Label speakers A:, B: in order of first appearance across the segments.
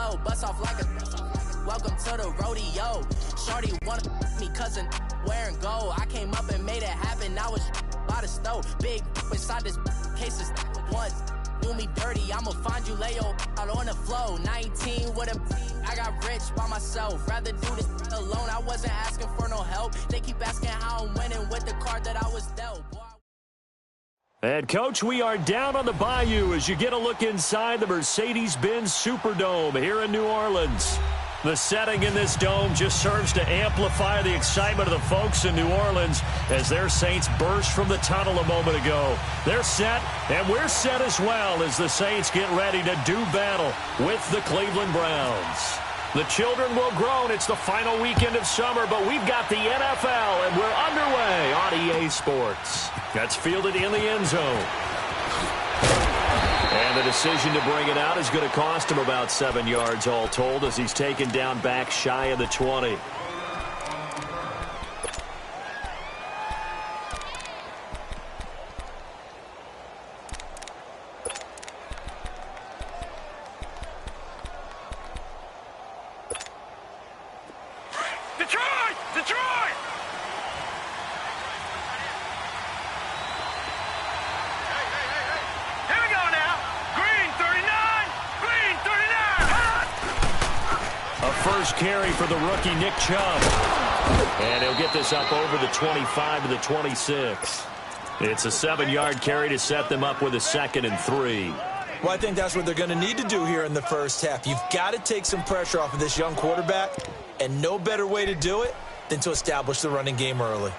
A: flow, bust off like a welcome to the rodeo. Shorty wanted me cousin wearing gold. I came up and made it happen. I was by the stove. Big inside this case is one. Do me dirty, I'ma find you, lay your out on the flow. 19 with a I got rich by myself. Rather do this alone. I wasn't asking for no help. They keep asking how I'm winning with the card that I was dealt.
B: And, Coach, we are down on the bayou as you get a look inside the Mercedes-Benz Superdome here in New Orleans. The setting in this dome just serves to amplify the excitement of the folks in New Orleans as their Saints burst from the tunnel a moment ago. They're set, and we're set as well as the Saints get ready to do battle with the Cleveland Browns. The children will groan. It's the final weekend of summer, but we've got the NFL, and we're underway on EA Sports. That's fielded in the end zone. And the decision to bring it out is going to cost him about 7 yards all told as he's taken down back shy of the 20. Carry for the rookie Nick Chubb. And he'll get this up over the 25 to the 26. It's a 7-yard carry to set them up with a 2nd and 3.
C: Well, I think that's what they're going to need to do here in the first half. You've got to take some pressure off of this young quarterback, and no better way to do it than to establish the running game early.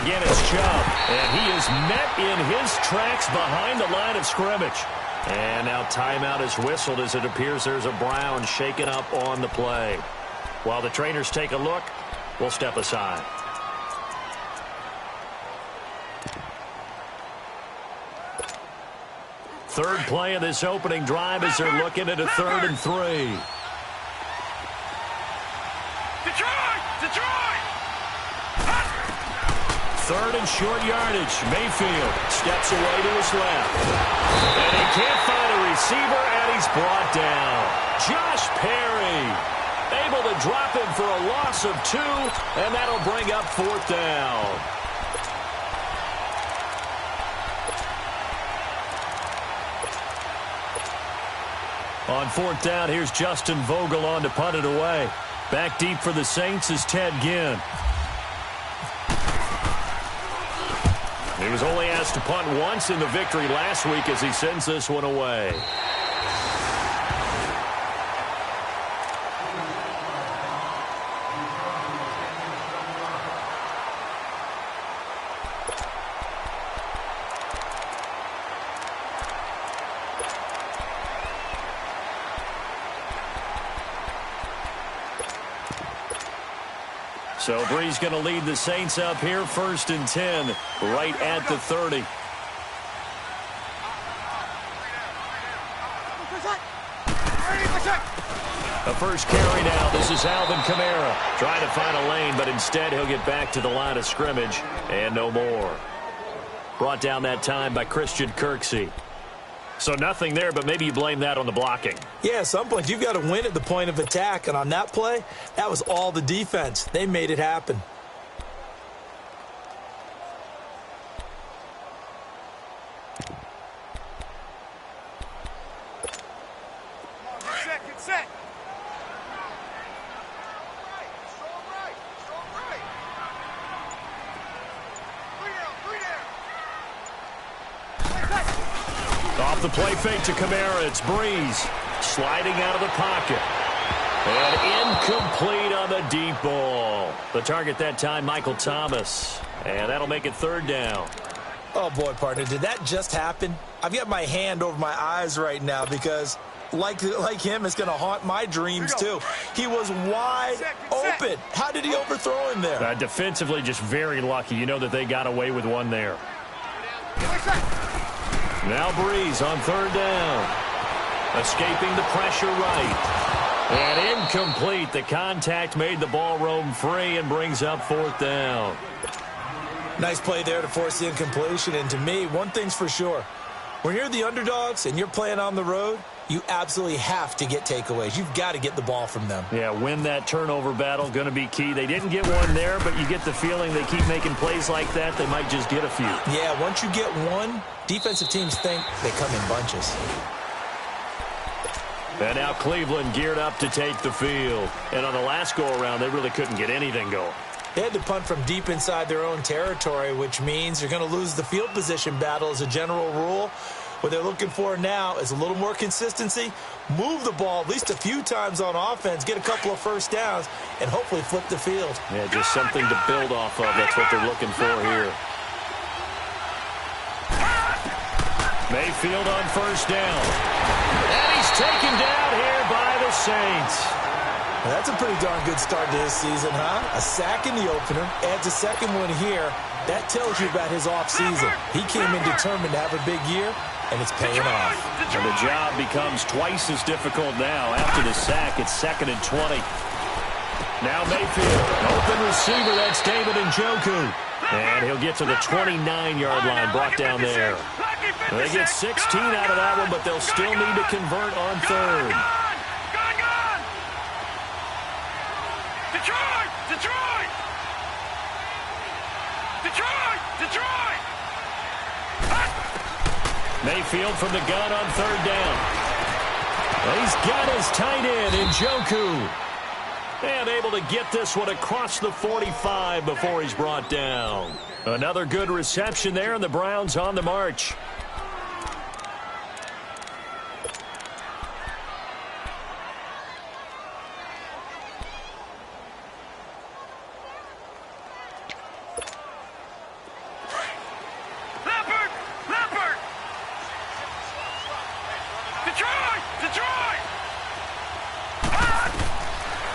B: Again, it's Chubb, and he is met in his tracks behind the line of scrimmage. And now timeout is whistled as it appears there's a Brown shaken up on the play. While the trainers take a look, we'll step aside. Third play of this opening drive as they're looking at a 3rd and 3.
D: Detroit!
B: 3rd and short yardage. Mayfield steps away to his left. And he can't find a receiver, and he's brought down. Josh Perry able to drop him for a loss of 2, and that'll bring up 4th down. On 4th down, here's Justin Vogel on to punt it away. Back deep for the Saints is Ted Ginn. He was only asked to punt once in the victory last week as he sends this one away. So Bree's going to lead the Saints up here, 1st and 10, right at the 30. A first carry now. This is Alvin Kamara trying to find a lane, but instead he'll get back to the line of scrimmage and no more. Brought down that time by Christian Kirksey. So nothing there, but maybe you blame that on the blocking.
C: Yeah, at some point you've got to win at the point of attack, and on that play, that was all the defense. They made it happen.
D: Set.
B: Off the play fake to Kamara, it's Breeze sliding out of the pocket. And incomplete on the deep ball. The target that time, Michael Thomas. And that'll make it 3rd down.
C: Oh, boy, partner, did that just happen? I've got my hand over my eyes right now because, like him, it's going to haunt my dreams, too. He was wide open. How did he overthrow him there?
B: Defensively, just very lucky. You know that they got away with one there. Now Breeze on third down. Escaping the pressure right. And incomplete. The contact made the ball roam free and brings up fourth down.
C: Nice play there to force the incompletion. And to me, one thing's for sure. When you're the underdogs and you're playing on the road, you absolutely have to get takeaways. You've got to get the ball from them.
B: Yeah, win that turnover battle, going to be key. They didn't get one there, but you get the feeling they keep making plays like that, they might just get a few.
C: Yeah, once you get one, defensive teams think they come in bunches.
B: And now Cleveland geared up to take the field. And on the last go-around, they really couldn't get anything going.
C: They had to punt from deep inside their own territory, which means you're going to lose the field position battle as a general rule. What they're looking for now is a little more consistency, move the ball at least a few times on offense, get a couple of first downs, and hopefully flip the field.
B: Yeah, just something to build off of. That's what they're looking for here. Mayfield on first down. And he's taken down here by the Saints.
C: Well, that's a pretty darn good start to this season, huh? A sack in the opener, adds a second one here. That tells you about his offseason. He came in determined to have a big year, and it's paying off.
B: And the job becomes twice as difficult now. After the sack, it's 2nd and 20. Now Mayfield, open receiver, that's David Njoku. And he'll get to the 29-yard line, brought down there. They get 16 out of that one, but they'll still need to convert on third.
D: Detroit! Detroit! Detroit! Detroit!
B: Mayfield from the gun on third down. He's got his tight end, Njoku. And able to get this one across the 45 before he's brought down. Another good reception there, and the Browns on the march.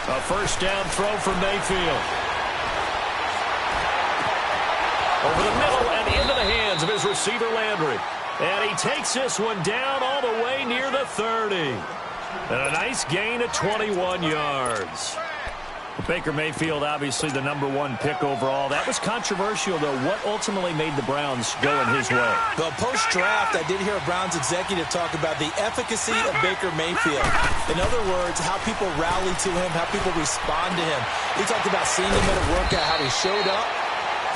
B: A first down throw from Mayfield. Over the middle and into the hands of his receiver Landry. And he takes this one down all the way near the 30. And a nice gain of 21 yards. Baker Mayfield, obviously the #1 pick overall. That was controversial, though. What ultimately made the Browns go in his way?
C: Well, post-draft, I did hear a Browns executive talk about the efficacy of Baker Mayfield. In other words, how people rally to him, how people respond to him. He talked about seeing him at a workout, how he showed up,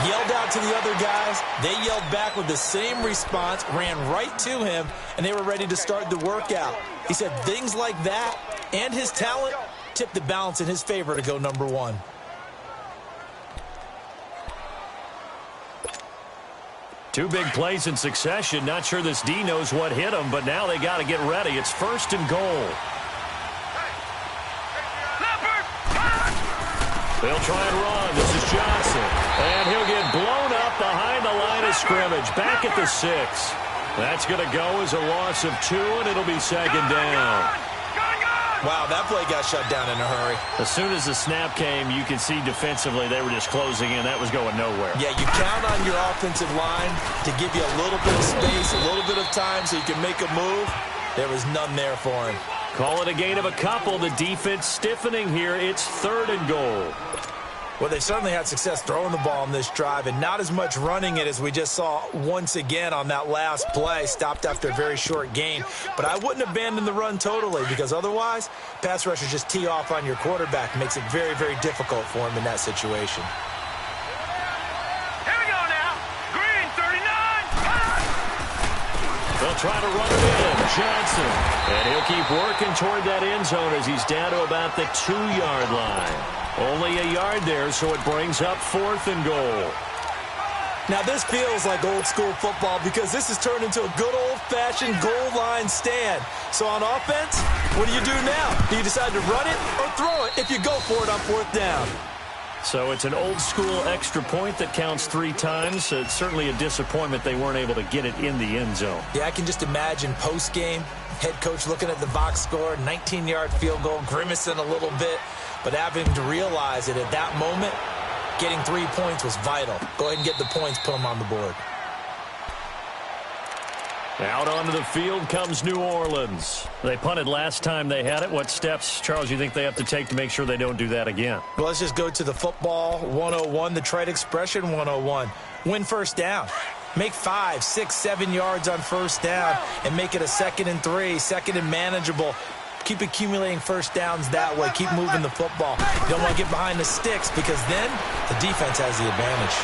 C: yelled out to the other guys. They yelled back with the same response, ran right to him, and they were ready to start the workout. He said things like that and his talent tipped the balance in his favor to go #1.
B: Two big plays in succession. Not sure this D knows what hit him, but now they got to get ready. It's 1st and goal. They'll try and run. This is Johnson. And he'll get blown up behind the line of scrimmage. Back at the 6. That's going to go as a loss of 2, and it'll be 2nd down.
C: Wow, that play got shut down in a hurry.
B: As soon as the snap came, you could see defensively they were just closing in. That was going nowhere.
C: Yeah, you count on your offensive line to give you a little bit of space, a little bit of time so you can make a move. There was none there for him.
B: Call it a gain of a couple. The defense stiffening here. It's 3rd and goal.
C: Well, they certainly had success throwing the ball on this drive and not as much running it as we just saw once again on that last play. Stopped after a very short gain. But I wouldn't abandon the run totally because otherwise, pass rushers just tee off on your quarterback. Makes it very, very difficult for him in that situation.
D: Here we go now. Green, 39.
B: They'll try to run it in. Johnson. And he'll keep working toward that end zone as he's down to about the 2-yard line. Only a yard there, so it brings up 4th and goal.
C: Now, this feels like old-school football because this has turned into a good old-fashioned goal line stand. So on offense, what do you do now? Do you decide to run it or throw it if you go for it on 4th down?
B: So it's an old-school extra point that counts 3 times. It's certainly a disappointment they weren't able to get it in the end zone.
C: Yeah, I can just imagine post-game, head coach looking at the box score, 19-yard field goal, grimacing a little bit, but having to realize that at that moment, getting 3 points was vital. Go ahead and get the points, put them on the board.
B: Out onto the field comes New Orleans. They punted last time they had it. What steps, Charles, you think they have to take to make sure they don't do that again?
C: Well, let's just go to the football 101, the trade expression 101. Win first down. Make 5, 6, 7 yards on first down and make it a 2nd and 3, 2nd and manageable. Keep accumulating first downs that way. Keep moving the football. You don't want to get behind the sticks because then the defense has the advantage.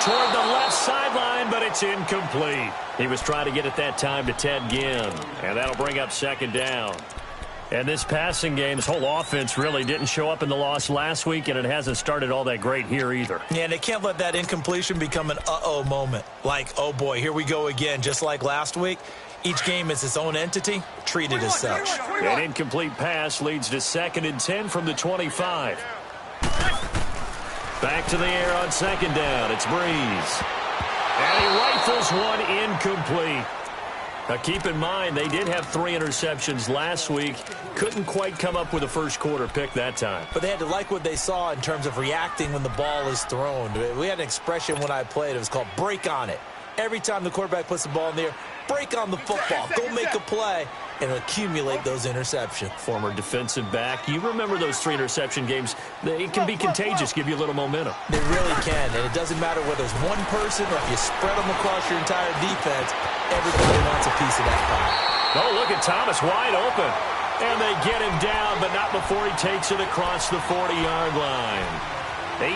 B: Toward the left sideline, but it's incomplete. He was trying to get it that time to Ted Ginn, and that'll bring up 2nd down. And this passing game, this whole offense really didn't show up in the loss last week, and it hasn't started all that great here either.
C: Yeah, and they can't let that incompletion become an uh-oh moment. Like, oh boy, here we go again, just like last week. Each game is its own entity, treated as such.
B: An incomplete pass leads to 2nd and 10 from the 25. Back to the air on 2nd down. It's Breeze. And he rifles one incomplete. Now, keep in mind, they did have 3 interceptions last week. Couldn't quite come up with a first-quarter pick that time.
C: But they had to like what they saw in terms of reacting when the ball is thrown. We had an expression when I played. It was called break on it. Every time the quarterback puts the ball in the air, break on the football. Go make a play and accumulate those interceptions.
B: Former defensive back. You remember those 3 interception games. It can be contagious, give you a little momentum.
C: They really can, and it doesn't matter whether it's one person or if you spread them across your entire defense. Everybody wants a piece of that pie.
B: Oh, look at Thomas wide open. And they get him down, but not before he takes it across the 40-yard line.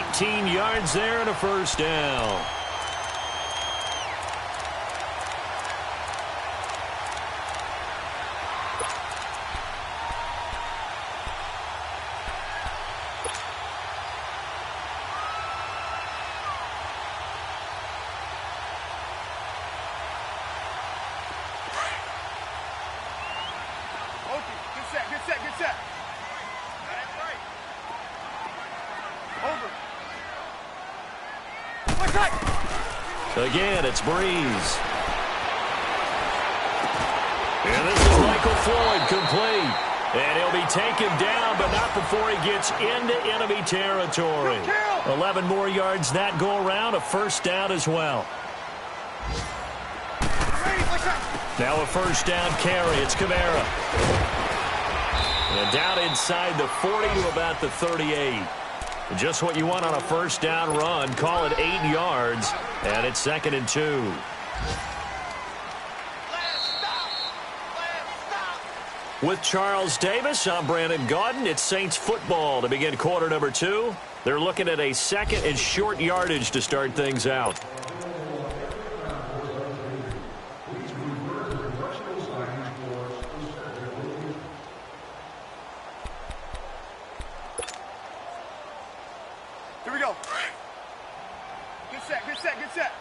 B: 18 yards there and a first down. Again, it's Breeze. And this is Michael Floyd, complete. And he'll be taken down, but not before he gets into enemy territory. 11 more yards that go around, a first down as well. Now a first down carry. It's Kamara. And down inside the 40 to about the 38. Just what you want on a first down run. Call it 8 yards, and it's 2nd and 2. With Charles Davis, I'm Brandon Gaudin. It's Saints football to begin quarter number 2. They're looking at a 2nd and short yardage to start things out.
D: Here we go. Good set, good set, good set.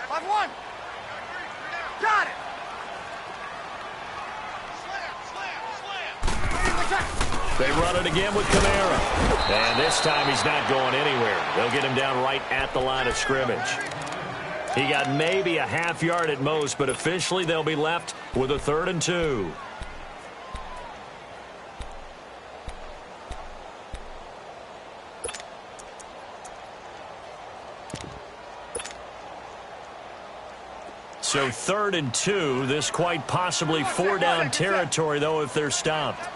D: 5-1. Got it.
B: They run it again with Kamara. And this time he's not going anywhere. They'll get him down right at the line of scrimmage. He got maybe a half yard at most, but officially they'll be left with a 3rd and 2. So 3rd and 2, this quite possibly 4-down territory, though, if they're stopped.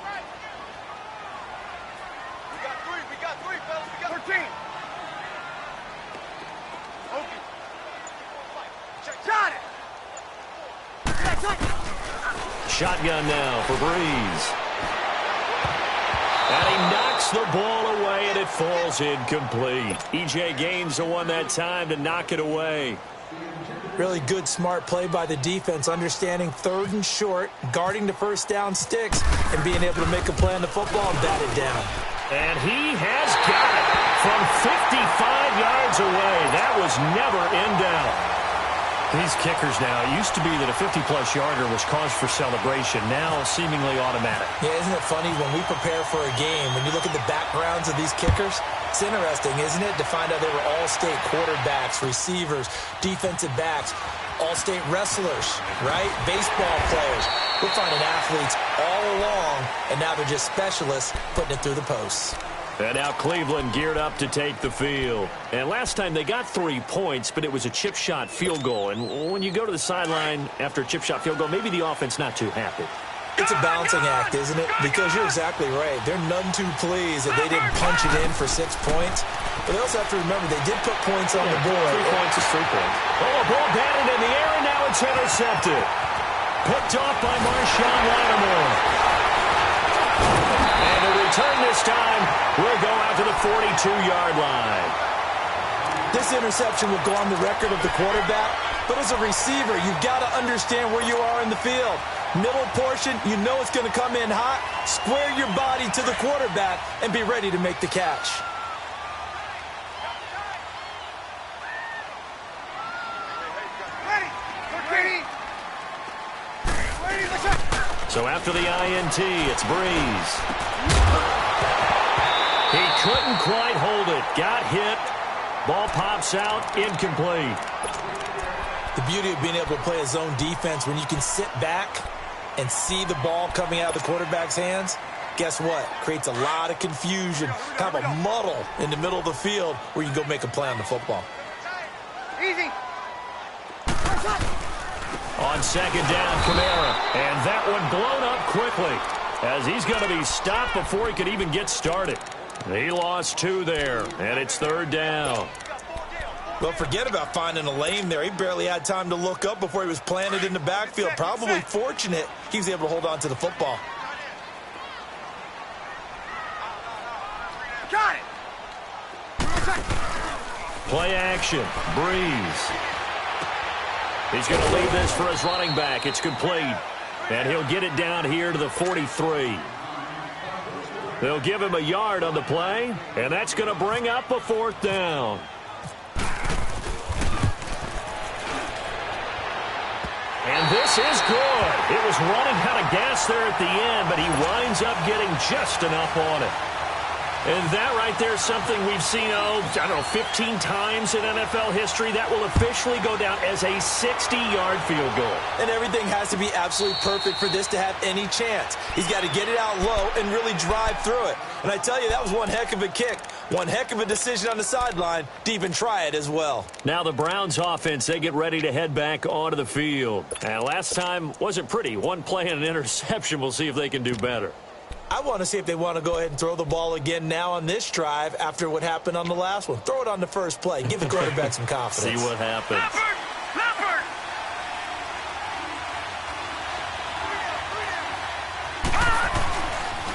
D: We got three, fellas. We got 13. Okay. Got it.
B: Shotgun now for Breeze. And he knocks the ball away, and it falls incomplete. E.J. Gaines the one that time to knock it away.
C: Really good, smart play by the defense, understanding 3rd and short, guarding the first down sticks, and being able to make a play on the football and bat it down.
B: And he has got it from 55 yards away. That was never in doubt. These kickers now, it used to be that a 50-plus yarder was cause for celebration. Now seemingly automatic.
C: Yeah, isn't it funny when we prepare for a game, when you look at the backgrounds of these kickers, it's interesting, isn't it, to find out they were all-state quarterbacks, receivers, defensive backs, all-state wrestlers, right? Baseball players. We're finding athletes all along, and now they're just specialists putting it through the posts.
B: And now Cleveland geared up to take the field. And last time they got 3 points, but it was a chip shot field goal. And when you go to the sideline after a chip shot field goal, maybe the offense not too happy.
C: It's a balancing act, isn't it? Because you're exactly right. They're none too pleased that they didn't punch it in for 6 points. But they also have to remember they did put points on the board.
B: 3 points is 3 points. Oh, a ball batted in the air, and now it's intercepted. Picked off by Marshawn Lattimore. And the return this time will go out to the 42-yard line.
C: This interception will go on the record of the quarterback, but as a receiver, you've got to understand where you are in the field. Middle portion, you know it's going to come in hot. Square your body to the quarterback and be ready to make the catch.
B: So after the INT, it's Breeze. He couldn't quite hold it. Got hit. Ball pops out. Incomplete.
C: The beauty of being able to play a zone defense when you can sit back and see the ball coming out of the quarterback's hands, guess what? Creates a lot of confusion, kind of a muddle in the middle of the field where you can go make a play on the football.
D: Easy.
B: On second down, Kamara. And that one blown up quickly as he's going to be stopped before he could even get started. He lost 2 there, and it's third down.
C: Well, forget about finding a lane there. He barely had time to look up before he was planted in the backfield. Probably fortunate he was able to hold on to the football.
D: Got it.
B: Play action. Breeze. He's going to leave this for his running back. It's complete. And he'll get it down here to the 43. They'll give him a yard on the play, and that's going to bring up a 4th down. And this is good. It was running out of gas there at the end, but he winds up getting just enough on it. And that right there is something we've seen, 15 times in NFL history. That will officially go down as a 60-yard field goal.
C: And everything has to be absolutely perfect for this to have any chance. He's got to get it out low and really drive through it. And I tell you, that was one heck of a kick. One heck of a decision on the sideline to even try it as well.
B: Now the Browns offense, they get ready to head back onto the field. And last time wasn't pretty. One play and an interception. We'll see if they can do better.
C: I want to see if they want to go ahead and throw the ball again now on this drive after what happened on the last one. Throw it on the first play. Give the quarterback some confidence.
B: See what happens.
D: Leopard!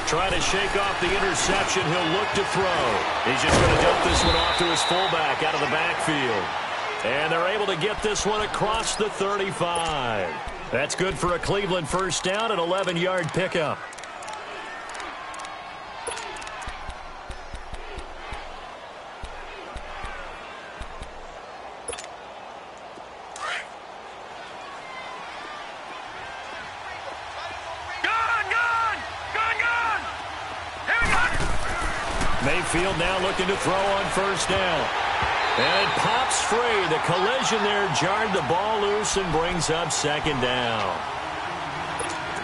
B: Trying to shake off the interception. He'll look to throw. He's just going to dump this one off to his fullback out of the backfield. And they're able to get this one across the 35. That's good for a Cleveland first down, an 11-yard pickup. Mayfield now looking to throw on first down. And it pops free. The collision there jarred the ball loose and brings up second down.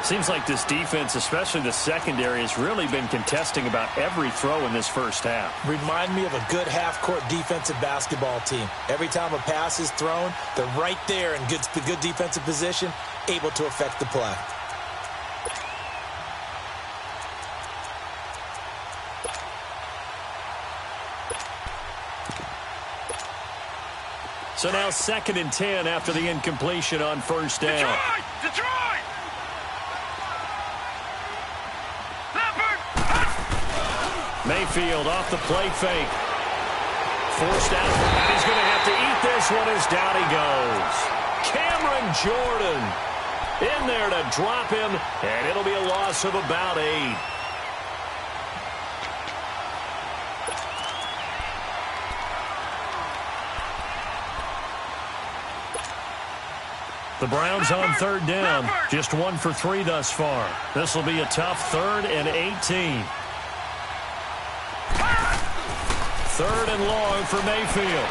B: Seems like this defense, especially the secondary, has really been contesting about every throw in this first half.
C: Remind me of a good half-court defensive basketball team. Every time a pass is thrown, they're right there in good defensive position, able to affect the play.
B: So now 2nd and 10 after the incompletion on first down.
D: Detroit!
B: Mayfield off the play fake. Forced out. And he's going to have to eat this one as down he goes. Cameron Jordan in there to drop him. And it'll be a loss of about 8. The Browns on third down. Just 1 for 3 thus far. This will be a tough 3rd and 18. 3rd and long for Mayfield.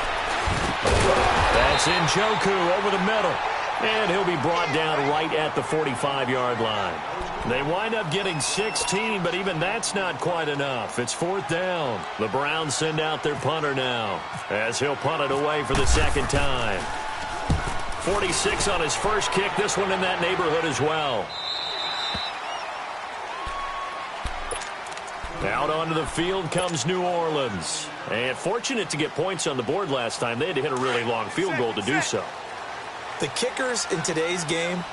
B: That's Njoku over the middle. And he'll be brought down right at the 45-yard line. They wind up getting 16, but even that's not quite enough. It's 4th down. The Browns send out their punter now, as he'll punt it away for the second time. 46 on his first kick. This one in that neighborhood as well. Out onto the field comes New Orleans. And fortunate to get points on the board last time. They had to hit a really long field goal to do so.
C: The kickers in today's game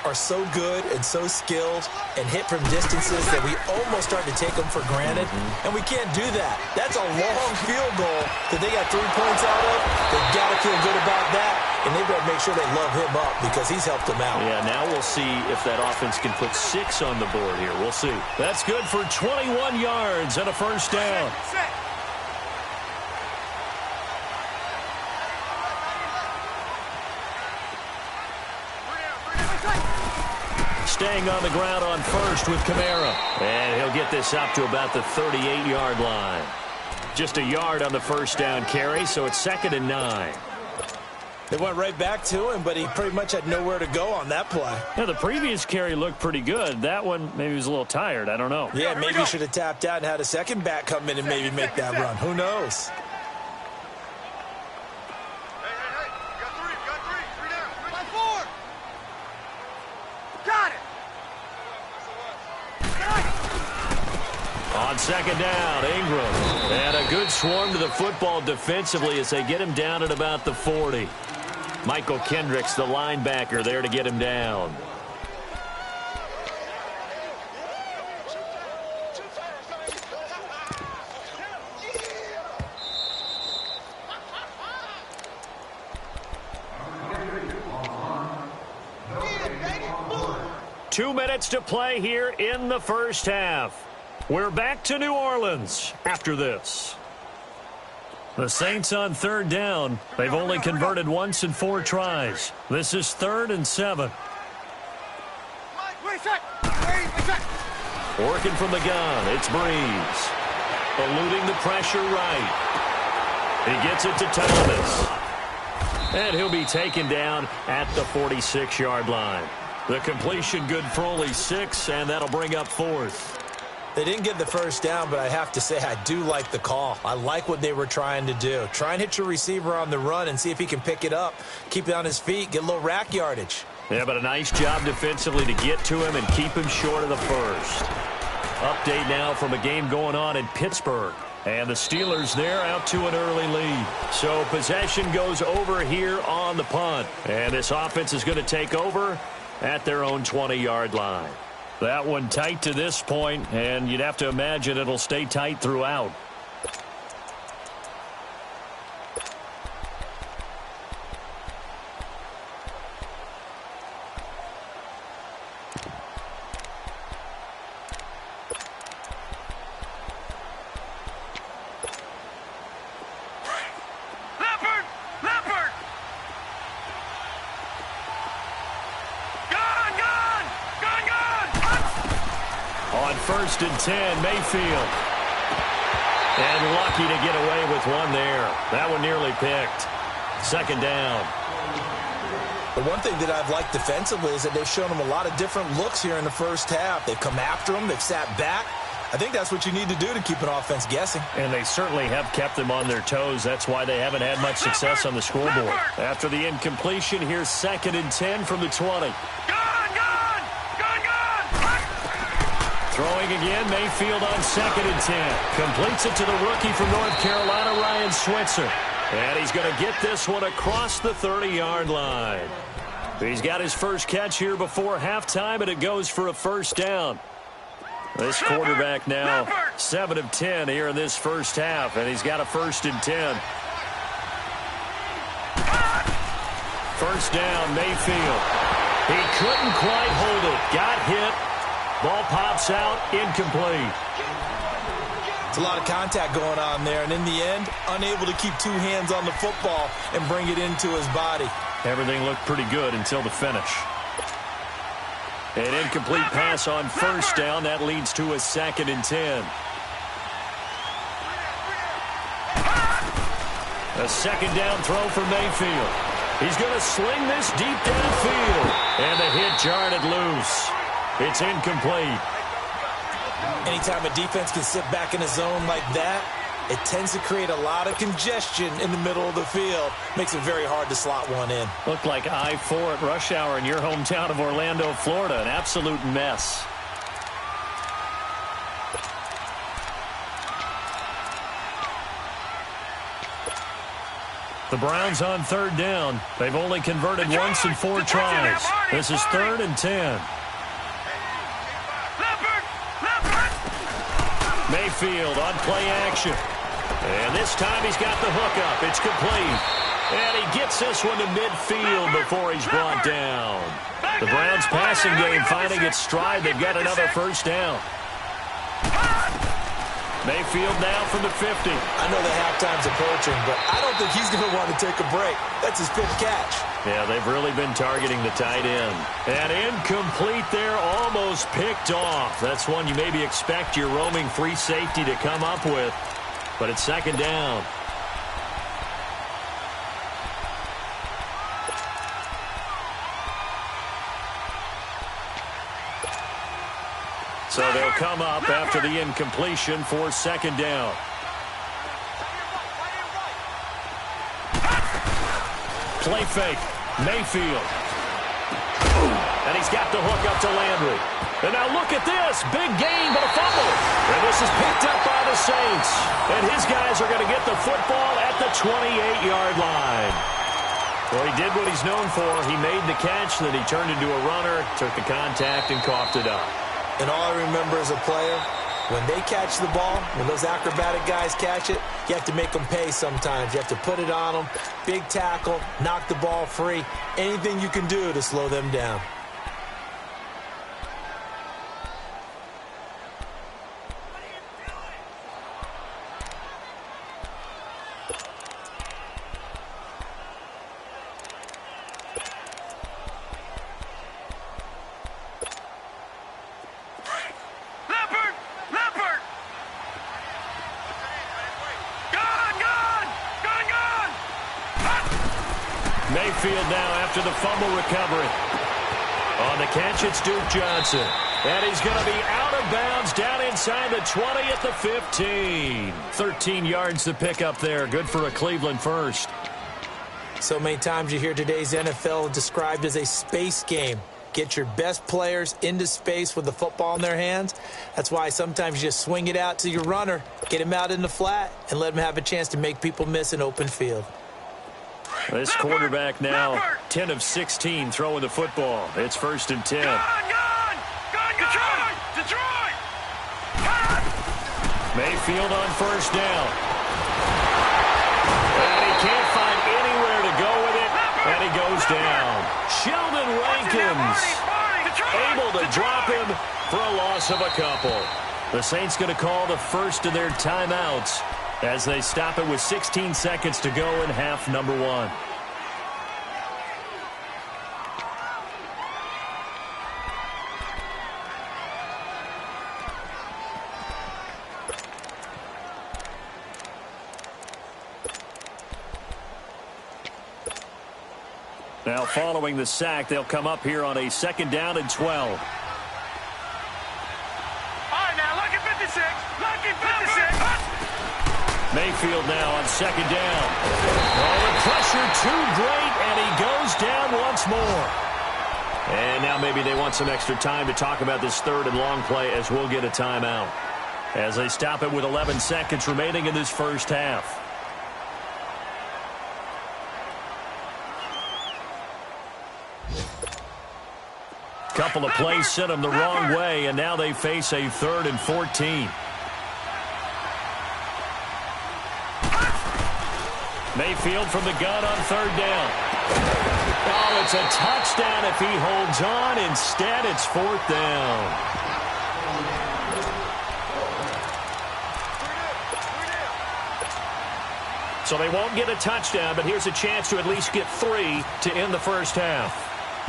C: are so good and so skilled and hit from distances that we almost start to take them for granted, and we can't do that. That's a long field goal that they got 3 points out of. They've got to feel good about that, and they've got to make sure they love him up because he's helped them out.
B: Yeah, now we'll see if that offense can put 6 on the board here. We'll see. That's good for 21 yards and a first down. Staying on the ground on first with Kamara. And he'll get this up to about the 38-yard line. Just a yard on the first down carry, so it's 2nd and 9.
C: They went right back to him, but he pretty much had nowhere to go on that play.
B: Yeah, the previous carry looked pretty good. That one, maybe he was a little tired. I don't know.
C: Yeah, maybe he should have tapped out and had a second back come in and maybe make that run. Who knows?
B: On second down, Ingram. And a good swarm to the football defensively as they get him down at about the 40. Michael Kendricks, the linebacker, there to get him down. Two minutes to play here in the first half. We're back to New Orleans after this. The Saints on 3rd down. They've only converted once in 4 tries. This is 3rd and 7. Working from the gun, it's Breeze. Eluding the pressure right. He gets it to Thomas. And he'll be taken down at the 46-yard line. The completion good for only 6, and that'll bring up 4th.
C: They didn't get the first down, but I have to say I do like the call. I like what they were trying to do. Try and hit your receiver on the run and see if he can pick it up. Keep it on his feet, get a little rack yardage.
B: Yeah, but a nice job defensively to get to him and keep him short of the first. Update now from a game going on in Pittsburgh. And the Steelers there out to an early lead. So possession goes over here on the punt. And this offense is going to take over at their own 20-yard line. That one tight to this point, and you'd have to imagine it'll stay tight throughout. On 1st and 10, Mayfield. And lucky to get away with one there. That one nearly picked. 2nd down.
C: The one thing that I've liked defensively is that they've shown them a lot of different looks here in the first half. They've come after them. They've sat back. I think that's what you need to do to keep an offense guessing.
B: And they certainly have kept them on their toes. That's why they haven't had much success on the scoreboard. After the incompletion, here's 2nd and 10 from the 20. Throwing again, Mayfield on 2nd and 10. Completes it to the rookie from North Carolina, Ryan Switzer. And he's going to get this one across the 30-yard line. He's got his first catch here before halftime, and it goes for a first down. This quarterback now 7 of 10 here in this first half, and he's got a 1st and 10. First down, Mayfield. He couldn't quite hold it. Got hit. Ball pops out, incomplete.
C: It's a lot of contact going on there, and in the end, unable to keep 2 hands on the football and bring it into his body.
B: Everything looked pretty good until the finish. An incomplete pass on first down. That leads to a 2nd and 10. A 2nd down throw for Mayfield. He's going to sling this deep downfield. And the hit jarred it loose. It's incomplete.
C: Anytime a defense can sit back in a zone like that, it tends to create a lot of congestion in the middle of the field. Makes it very hard to slot one in.
B: Looked like I-4 at rush hour in your hometown of Orlando, Florida. An absolute mess. The Browns on third down. They've only converted once in 4 tries. This is 3rd and 10. Mayfield on play action. And this time he's got the hookup. It's complete. And he gets this one to midfield before he's brought down. The Browns passing game finding its stride. They've got another first down. Mayfield now from the 50.
C: I know the halftime's approaching, but I don't think he's going to want to take a break. That's his 5th catch.
B: Yeah, they've really been targeting the tight end. And incomplete there, almost picked off. That's one you maybe expect your roaming free safety to come up with. But it's 2nd down. So they'll come up after the incompletion for 2nd down. Play fake. Mayfield. And he's got the hook up to Landry. And now look at this. Big gain, but a fumble. And this is picked up by the Saints. And his guys are going to get the football at the 28-yard line. Well, he did what he's known for. He made the catch, then he turned into a runner, took the contact, and coughed it up.
C: And all I remember as a player, when they catch the ball, when those acrobatic guys catch it, you have to make them pay sometimes. You have to put it on them, big tackle, knock the ball free, anything you can do to slow them down.
B: Mayfield now after the fumble recovery. On the catch, it's Duke Johnson. And he's going to be out of bounds down inside the 20 at the 15. 13 yards to pick up there. Good for a Cleveland first.
C: So many times you hear today's NFL described as a space game. Get your best players into space with the football in their hands. That's why sometimes you just swing it out to your runner, get him out in the flat, and let him have a chance to make people miss an open field.
B: This quarterback now 10 of 16 throwing the football. It's 1st and 10.
D: Detroit!
B: Mayfield on 1st down. And he can't find anywhere to go with it. And he goes down. Sheldon Rankins able to drop him for a loss of a couple. The Saints going to call the first of their timeouts as they stop it with 16 seconds to go in half number 1. Now following the sack, they'll come up here on a 2nd down and 12.
D: All right, now look at 56. Look at 56.
B: Mayfield now on 2nd down. Oh, the pressure too great, and he goes down once more. And now maybe they want some extra time to talk about this 3rd and long play as we'll get a timeout. As they stop it with 11 seconds remaining in this first half. Couple of plays sent them the wrong way, and now they face a 3rd and 14. Mayfield from the gun on 3rd down. Oh, it's a touchdown if he holds on. Instead, it's 4th down. So they won't get a touchdown, but here's a chance to at least get 3 to end the first half.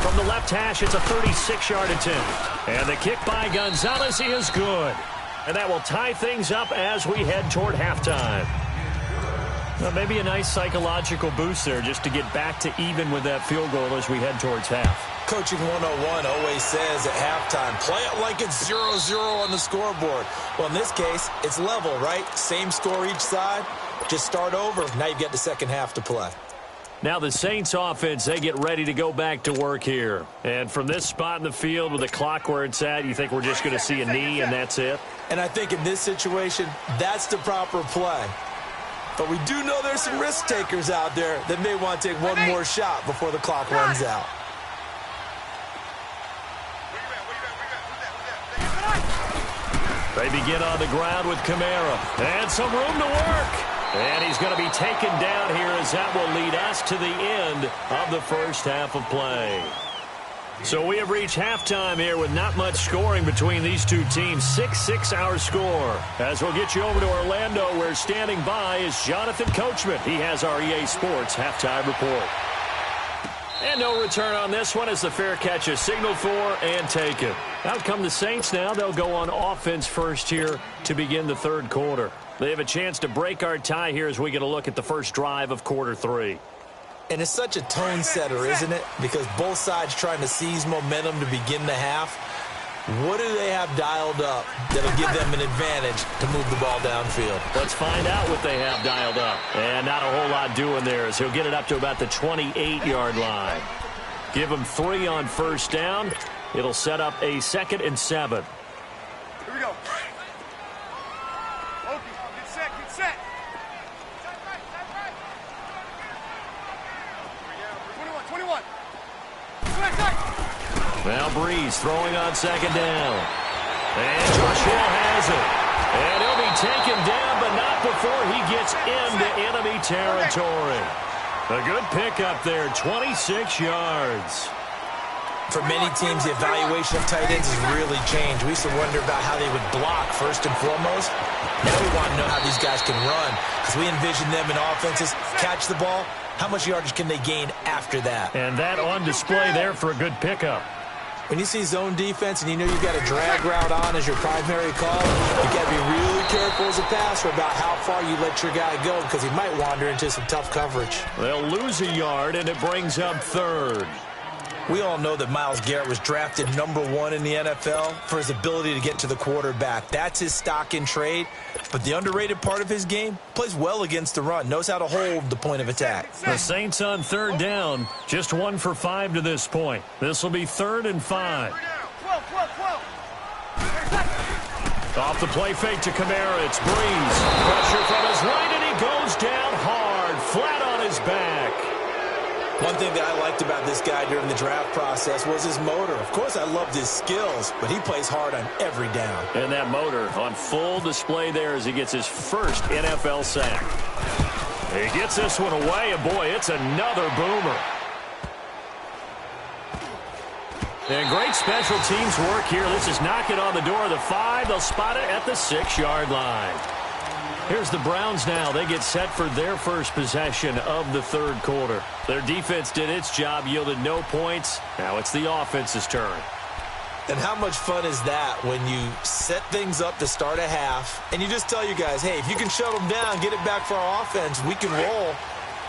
B: From the left hash, it's a 36-yard attempt. And the kick by Gonzalez is good. And that will tie things up as we head toward halftime. Well, maybe a nice psychological boost there just to get back to even with that field goal as we head towards half.
C: Coaching 101 always says at halftime, play it like it's 0-0 on the scoreboard. Well, in this case, it's level, right? Same score each side. Just start over. Now you get the second half to play.
B: Now the Saints offense, they get ready to go back to work here. And from this spot in the field with the clock where it's at, you think we're just going to see a knee and that's it?
C: And I think in this situation, that's the proper play. But we do know there's some risk takers out there that may want to take one more shot before the clock runs out.
B: They begin on the ground with Kamara. And some room to work. And he's going to be taken down here as that will lead us to the end of the first half of play. So we have reached halftime here with not much scoring between these two teams. 6-6 our score. As we'll get you over to Orlando, where standing by is Jonathan Coachman. He has our EA Sports halftime report. And no return on this one as the fair catch is signaled for and taken. Out come the Saints now. They'll go on offense first here to begin the third quarter. They have a chance to break our tie here as we get a look at the first drive of quarter three.
C: And it's such a tone setter, isn't it? Because both sides trying to seize momentum to begin the half. What do they have dialed up that'll give them an advantage to move the ball downfield?
B: Let's find out what they have dialed up. And not a whole lot doing there as he'll get it up to about the 28-yard line. Give him 3 on first down. It'll set up a 2nd and 7.
D: Here we go. Okay, get set, get set. 21.
B: Now Breeze throwing on 2nd down. And Joshua has it. And he'll be taken down, but not before he gets into enemy territory. A good pickup there, 26 yards.
C: For many teams, the evaluation of tight ends has really changed. We used to wonder about how they would block first and foremost. Now we want to know how these guys can run, because we envision them in offenses catch the ball. How much yardage can they gain after that?
B: And that on display there for a good pickup.
C: When you see zone defense and you know you've got a drag route on as your primary call, you've got to be really careful as a passer about how far you let your guy go, because he might wander into some tough coverage.
B: They'll lose a yard, and it brings up 3rd.
C: We all know that Myles Garrett was drafted #1 in the NFL for his ability to get to the quarterback. That's his stock in trade. But the underrated part of his game, plays well against the run, knows how to hold the point of attack.
B: The Saints on 3rd down, just 1 for 5 to this point. This will be 3rd and 5.
D: 12.
B: Off the play fake to Kamara, it's Breeze. Pressure from his right, and he goes down hard, flat on his back.
C: One thing that I liked about this guy during the draft process was his motor. Of course, I loved his skills, but he plays hard on every down.
B: And that motor on full display there as he gets his first NFL sack. He gets this one away, and boy, it's another boomer. And great special teams work here. This is knocking on the door of the 5. They'll spot it at the 6-yard line. Here's the Browns now. They get set for their first possession of the third quarter. Their defense did its job, yielded no points. Now it's the offense's turn.
C: And how much fun is that when you set things up to start a half, and you just tell you guys, hey, if you can shut them down, get it back for our offense, we can roll.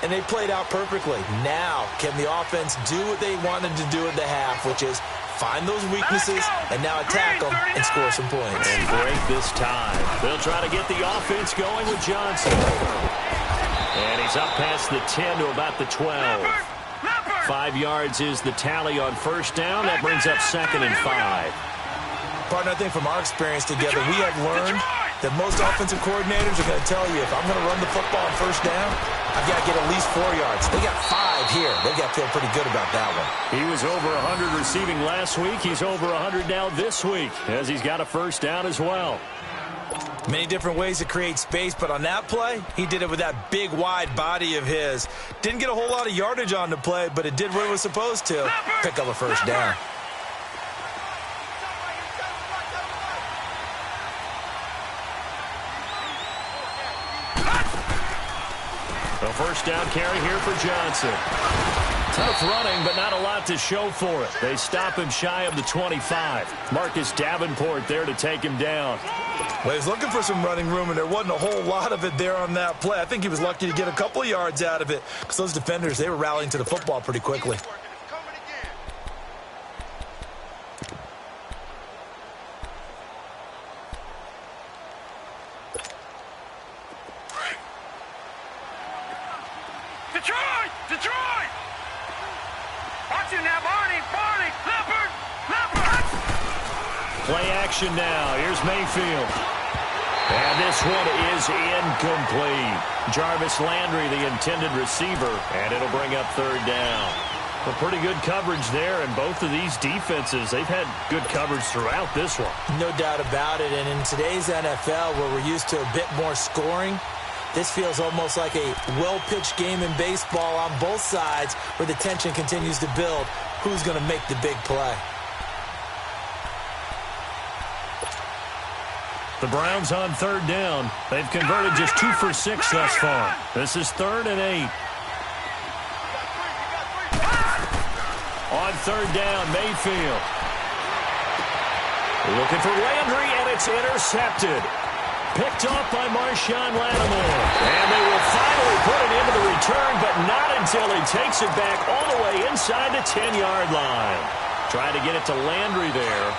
C: And they played out perfectly. Now, can the offense do what they wanted to do at the half, which is find those weaknesses and now attack them and score some points.
B: And break this tie. They'll try to get the offense going with Johnson. And he's up past the 10 to about the 12. 5 yards is the tally on first down. That brings up 2nd and 5.
C: Partner, I think from our experience together, we have learned that most offensive coordinators are going to tell you, if I'm going to run the football on first down, I've got to get at least 4 yards. They got 5 here. They've got to feel pretty good about that one.
B: He was over 100 receiving last week. He's over 100 now this week, as he's got a first down as well.
C: Many different ways to create space, but on that play, he did it with that big, wide body of his. Didn't get a whole lot of yardage on the play, but it did what it was supposed to. Pick up a first down.
B: A first down carry here for Johnson. Tough running, but not a lot to show for it. They stop him shy of the 25. Marcus Davenport there to take him down.
C: Well, he was looking for some running room, and there wasn't a whole lot of it there on that play. I think he was lucky to get a couple of yards out of it because those defenders, they were rallying to the football pretty quickly.
D: Detroit! Detroit! Watching now, Barney! Leopard!
B: Play action now. Here's Mayfield. And this one is incomplete. Jarvis Landry, the intended receiver, and it'll bring up third down. Well, pretty good coverage there, and both of these defenses, they've had good coverage throughout this one.
C: No doubt about it, and in today's NFL, where we're used to a bit more scoring, this feels almost like a well-pitched game in baseball on both sides where the tension continues to build. Who's going to make the big play?
B: The Browns on third down. They've converted just 2 for 6 thus far. This is 3rd and 8. On third down, Mayfield. Looking for Landry, and it's intercepted. Picked off by Marshawn Lattimore. And they will finally put it into the return, but not until he takes it back all the way inside the 10-yard line. Trying to get it to Landry there.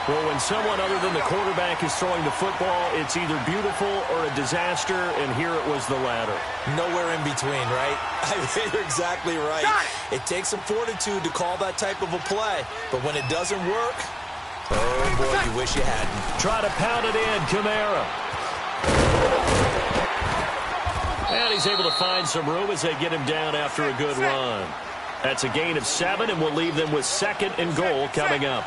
B: Well, when someone other than the quarterback is throwing the football, it's either beautiful or a disaster, and here it was the latter. Nowhere in between, right? You're exactly right. It takes some fortitude to call that type of a play, but when it doesn't work, oh, boy, you wish you hadn't. Try to pound it in, Kamara. And he's able to find some room as they get him down after a good run. That's a gain of 7, and will leave them with 2nd and goal coming up.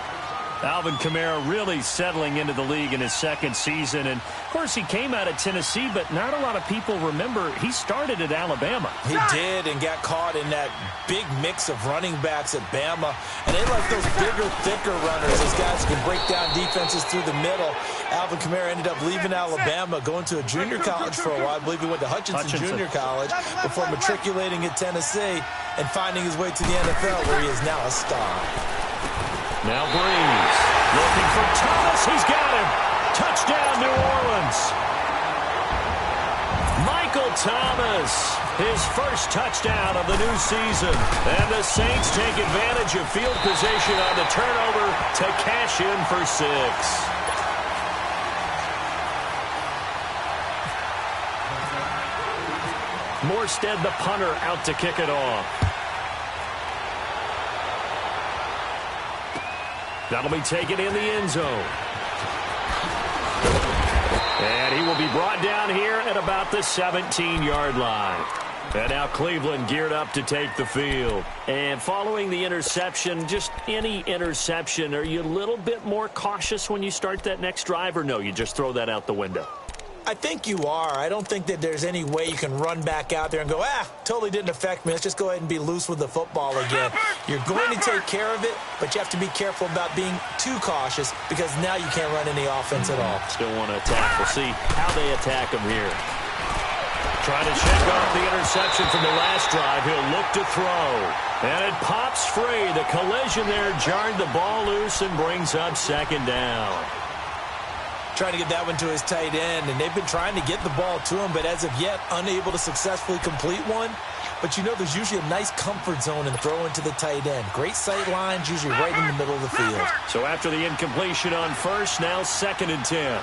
B: Alvin Kamara really settling into the league in his 2nd season. And, of course, he came out of Tennessee, but not a lot of people remember he started at Alabama. He did, and got caught in that big mix of running backs at Bama. And they like those bigger, thicker runners, those guys who can break down defenses through the middle. Alvin Kamara ended up leaving Alabama, going to a junior college for a while. I believe he went to Hutchinson Junior College before matriculating at Tennessee and finding his way to the NFL, where he is now a star. Now Breeze, looking for Thomas. He's got him. Touchdown, New Orleans. Michael Thomas, his first touchdown of the new season. And the Saints take advantage of field position on the turnover to cash in for 6. Morstead, the punter, out to kick it off. That'll be taken in the end zone. And he will be brought down here at about the 17-yard line. And now Cleveland geared up to take the field. And following the interception, just any interception, are you a little bit more cautious when you start that next drive, or no, you just throw that out the window? I think you are. I don't think that there's any way you can run back out there and go, totally didn't affect me. Let's just go ahead and be loose with the football again. You're going to take care of it, but you have to be careful about being too cautious because now you can't run any offense at all. Still want to attack. We'll see how they attack him here. Trying to check off the interception from the last drive. He'll look to throw. And it pops free. The collision there jarred the ball loose and brings up 2nd down. Trying to get that one to his tight end, and they've been trying to get the ball to him, but as of yet, unable to successfully complete one. But you know there's usually a nice comfort zone in throwing to the tight end. Great sight lines, usually right in the middle of the field. So after the incompletion on first, now 2nd and 10.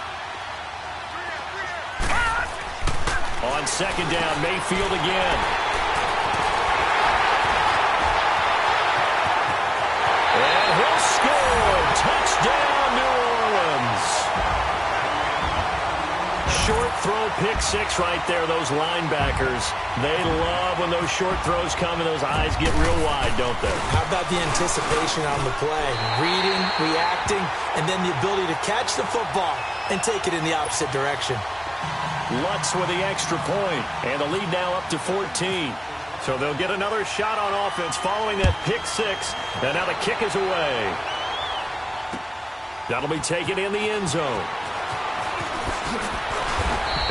B: On 2nd down, Mayfield again. And he'll score. Touchdown, New Orleans. Short throw, pick 6 right there. Those linebackers, they love when those short throws come and those eyes get real wide, don't they? How about the anticipation on the play? Reading, reacting, and then the ability to catch the football and take it in the opposite direction. Lutz with the extra point, and the lead now up to 14. So they'll get another shot on offense following that pick 6, and now the kick is away. That'll be taken in the end zone.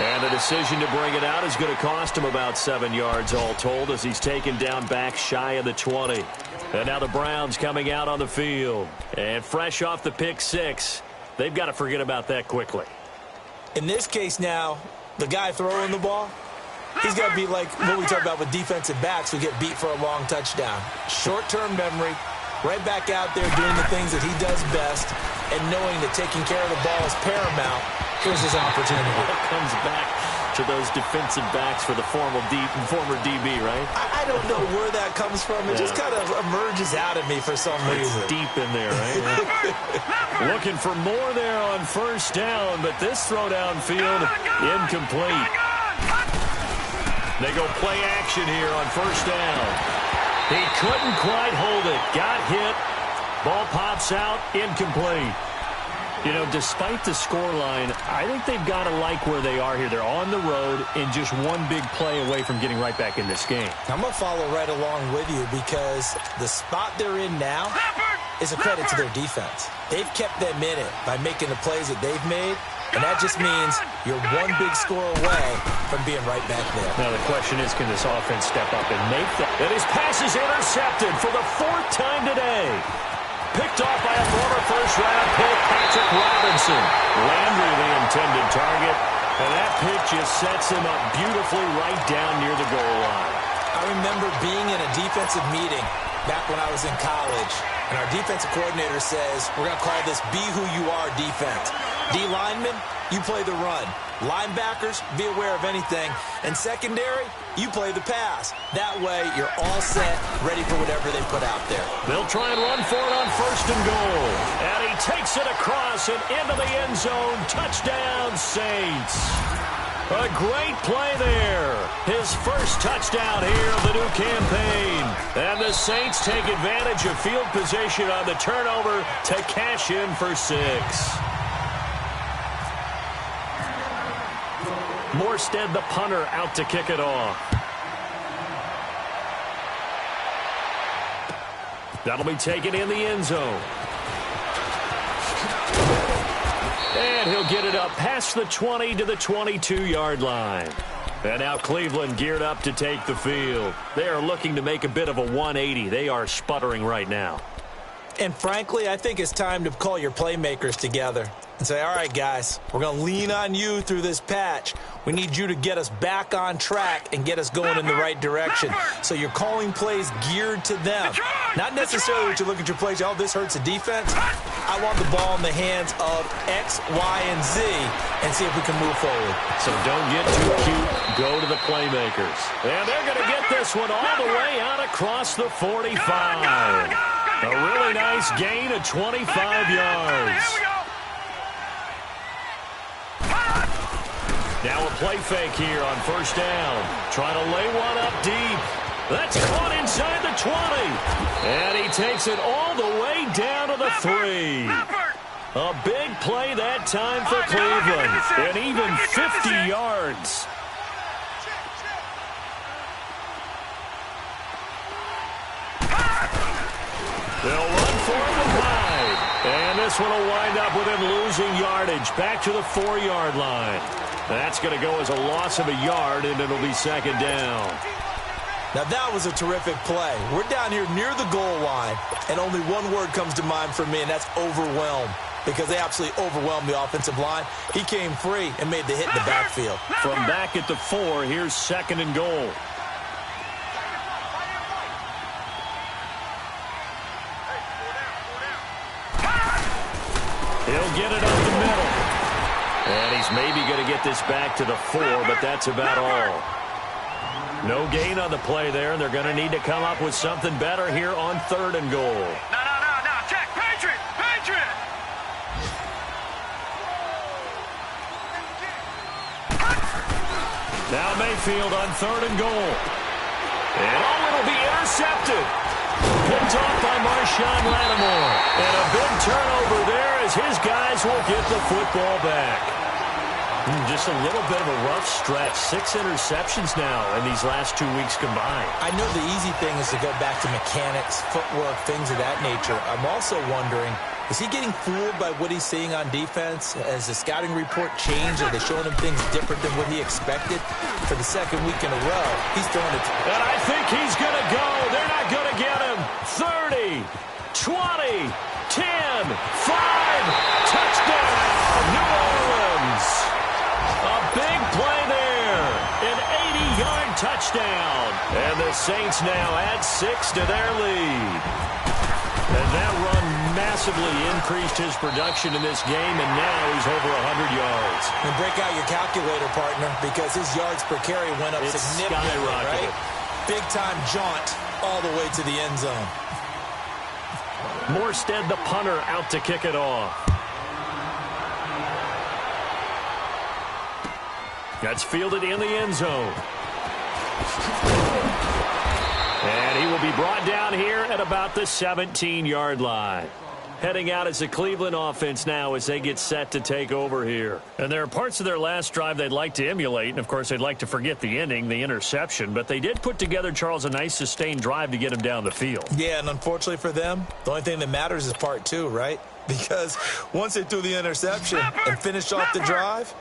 B: And the decision to bring it out is going to cost him about 7 yards all told as he's taken down back shy of the 20. And now the Browns coming out on the field. And fresh off the pick six, they've got to forget about that quickly.
C: In this case now, the guy throwing the ball, he's got to be like what we talk about with defensive backs who get beat for a long touchdown. Short-term memory, right back out there doing the things that he does best, and knowing that taking care of the ball is paramount. Here's his opportunity.
B: It comes back to those defensive backs for the former DB, right?
C: I don't know where that comes from. It just kind of emerges out of me for some reason.
B: It's deep in there, right? Looking for more there on first down, but this throw downfield incomplete. They go play action here on first down. He couldn't quite hold it. Got hit. Ball pops out. Incomplete. You know, despite the scoreline, I think they've got to like where they are here. They're on the road and just one big play away from getting right back in this game.
C: I'm going to follow right along with you because the spot they're in now is a credit to their defense. They've kept them in it by making the plays that they've made, and that just means you're one big score away from being right back there.
B: Now the question is, can this offense step up and make that? And his pass is intercepted for the 4th time today. Picked off by a former first-round pick, Patrick Robinson. Landry, the intended target. And that pick just sets him up beautifully right down near the goal line.
C: I remember being in a defensive meeting back when I was in college, and our defensive coordinator says, we're going to call this Be Who You Are defense. D-linemen, you play the run. Linebackers, be aware of anything. And secondary, you play the pass. That way, you're all set, ready for whatever they put out there.
B: They'll try and run for it on first and goal. And he takes it across and into the end zone. Touchdown, Saints. A great play there. His first touchdown here of the new campaign. And the Saints take advantage of field position on the turnover to cash in for 6. Morstead, the punter, out to kick it off. That'll be taken in the end zone. And he'll get it up past the 20 to the 22-yard line. And now Cleveland geared up to take the field. They are looking to make a bit of a 180. They are sputtering right now.
C: And frankly, I think it's time to call your playmakers together and say, all right, guys, we're going to lean on you through this patch. We need you to get us back on track and get us going in the right direction. So you're calling plays geared to them. Not necessarily that you look at your plays, oh, this hurts the defense. I want the ball in the hands of X, Y, and Z and see if we can move forward.
B: So don't get too cute. Go to the playmakers. And they're going to get this one all the way out across the 45. A really nice gain of 25 yards. Now a play fake here on first down. Trying to lay one up deep. That's caught inside the 20. And he takes it all the way down to the 3. A big play that time for Cleveland. And even 50 yards. They'll run for it with 5. And this one will wind up with him losing yardage back to the 4-yard line. That's going to go as a loss of a yard, and it'll be second down.
C: Now, that was a terrific play. We're down here near the goal line, and only one word comes to mind for me, and that's overwhelmed, because they absolutely overwhelmed the offensive line. He came free and made the hit in the backfield.
B: From back at the 4, here's second and goal. He'll get it up the middle. And he's maybe going to get this back to the 4, but that's about all. No gain on the play there. They're going to need to come up with something better here on third and goal.
D: No. Check. Patriot.
B: Now Mayfield on third and goal. And it'll be intercepted. Picked off by Marshawn Lattimore. And a big turnover there as his guys will get the football back. Just a little bit of a rough stretch. 6 interceptions now in these last 2 weeks combined.
C: I know the easy thing is to go back to mechanics, footwork, things of that nature. I'm also wondering, is he getting fooled by what he's seeing on defense? Has the scouting report changed? Are they showing him things different than what he expected? For the second week in a row, he's throwing it.
B: And I think he's going to go. They're not going to get him. 30, 20, 10, 5, touchdown, New Orleans. A big play there, an 80-yard touchdown. And the Saints now add 6 to their lead. And that run massively increased his production in this game, and now he's over 100 yards.
C: And break out your calculator, partner, because his yards per carry went up significantly, right? Big-time jaunt all the way to the end zone.
B: Morstead, the punter, out to kick it off. That's fielded in the end zone. And he will be brought down here at about the 17-yard line. Heading out as the Cleveland offense now as they get set to take over here. And there are parts of their last drive they'd like to emulate. And, of course, they'd like to forget the ending, the interception. But they did put together, Charles, a nice sustained drive to get him down the field.
C: Yeah, and unfortunately for them, the only thing that matters is part 2, right? Because once they threw the interception and finished off the drive,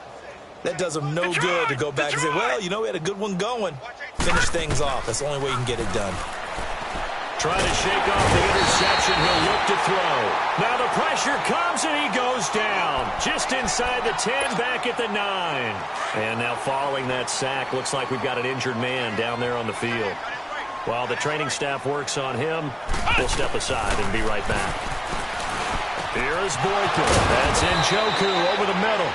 C: that does them no good to go back and say, well, you know, we had a good one going. Finish things off. That's the only way you can get it done.
B: Trying to shake off the interception. He'll look to throw. Now the pressure comes and he goes down. Just inside the 10, back at the 9. And now following that sack, looks like we've got an injured man down there on the field. While the training staff works on him, we'll step aside and be right back. Here is Boykin. That's Njoku over the middle.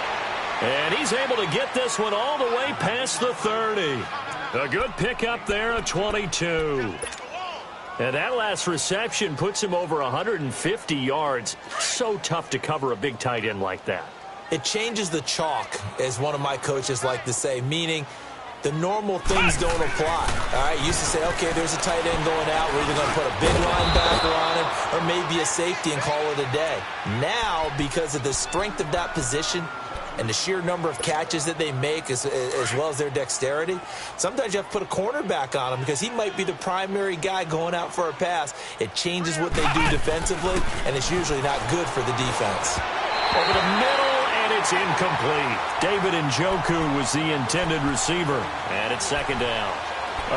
B: And he's able to get this one all the way past the 30. A good pickup there at 22. And that last reception puts him over 150 yards. So tough to cover a big tight end like that.
C: It changes the chalk, as one of my coaches like to say, meaning the normal things don't apply. All right, used to say, okay, there's a tight end going out. We're either going to put a big linebacker on him or maybe a safety and call it a day. Now, because of the strength of that position and the sheer number of catches that they make as well as their dexterity, sometimes you have to put a cornerback on him because he might be the primary guy going out for a pass. It changes what they do defensively, and it's usually not good for the defense.
B: Over the middle, and it's incomplete. David Njoku was the intended receiver, and it's second down.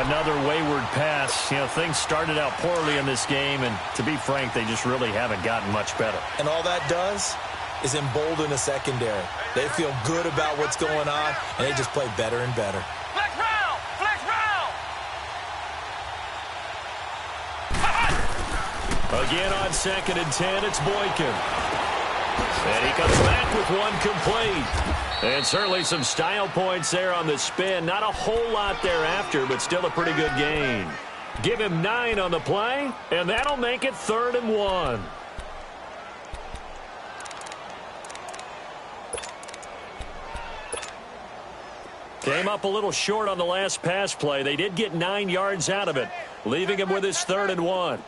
B: Another wayward pass. You know, things started out poorly in this game, and to be frank, they just really haven't gotten much better.
C: And all that does is embolden the secondary. They feel good about what's going on, and they just play better and better.
D: Flex round! Flex round!
B: Again on 2nd and 10, it's Boykin. And he comes back with one complete. And certainly some style points there on the spin. Not a whole lot thereafter, but still a pretty good gain. Give him 9 on the play, and that'll make it 3rd and 1. Came up a little short on the last pass play. They did get 9 yards out of it, leaving him with his 3rd and 1.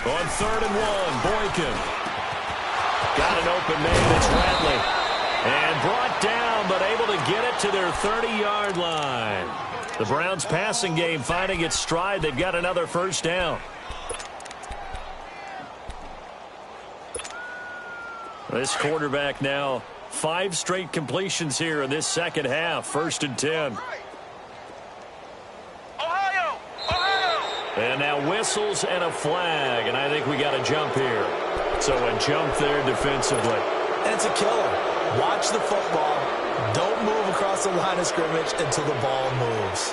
B: On 3rd and 1, Boykin. Got an open man, it's Radley. And brought down, but able to get it to their 30-yard line. The Browns passing game finding its stride. They've got another first down. This quarterback now 5 straight completions here in this second half. 1st and 10.
D: Ohio! Ohio!
B: And now whistles and a flag, and I think we got a jump here. So a jump there defensively.
C: And it's a killer. Watch the football. Don't move across the line of scrimmage until the ball moves.